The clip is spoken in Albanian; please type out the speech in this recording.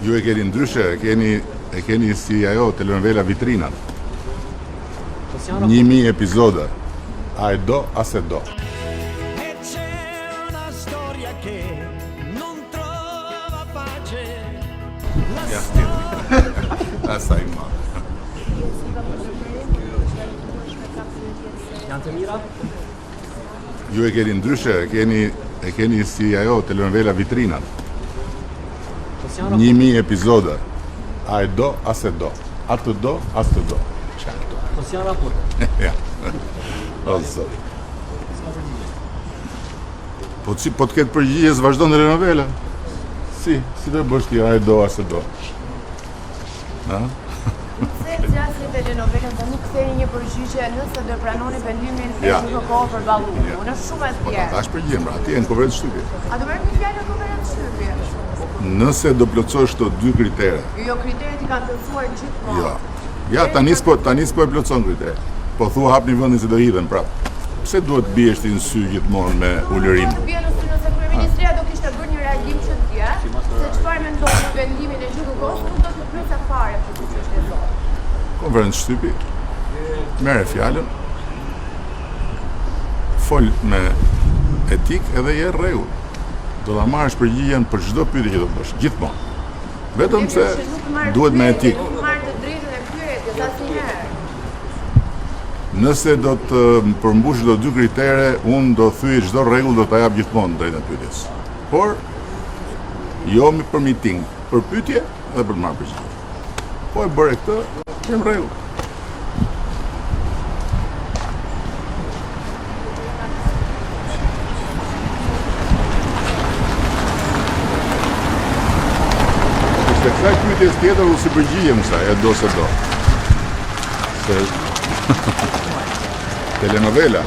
Ju e keni ndryshe, e keni si ajo telenovela Vitrinat. 1000 episode. A e do, as e do. E c'è una storia che non trova pace. Ja stiri. Asaj ma. Janë të mira? Ju e keni ndryshe, e keni si ajo telenovela Vitrinat. 1000 episode. A e do, as e do. A të do, as të do. Po si janë raporte? Ja. O zot. Po të ketë përgjigje s'vazhdon telenovela. Si do bësh ti, a e do, as e do. Ha? Se zgjasje telenovelën dhe nuk ktheni një përgjigje nëse do pranoni vendimin e Ja. JKK për balluar. Unë është shumë e thjeshtë. Tash përgjigjem, atje në konferencë shtypje. A do merrni fjalën në konferencë shtypje? Nëse do plotësosh këto dy kritere. Jo, kriteret i kanë plotësuar gjithmonë. Jo. Ja, tani s'po e plotëson kritere. Po thua hapni vendin se do hidhen prapë. Pse duhet biesh ti në sy gjithmonë me ulërim? Do të bie në sy nëse kryeministria do kishte bërë një reagim që të dje, se çfarë mendon në vendimin e JKK-s, nuk do të pyesa fare për këtë çështje sot. Konferencë shtypi. Merre fjalën. Fol me etik edhe je rregull. Do ta marrësh përgjigjen për çdo pyetje që do të bësh, gjithmonë. Vetëm se duhet me etik. Nuk marr të drejtën e pyetjes asnjëherë. Nëse do të përmbush do dy kritere, unë do thyej çdo rregull do ta jap gjithmonë drejtën e pyetjes. Por jo për miting, për pyetje dhe për të marrë përgjigje. Po e bëre këtë, kem rregull. Se kësaj pyetjes tjetër u si përgjigjem kësaj, e do se do. Se telenovela.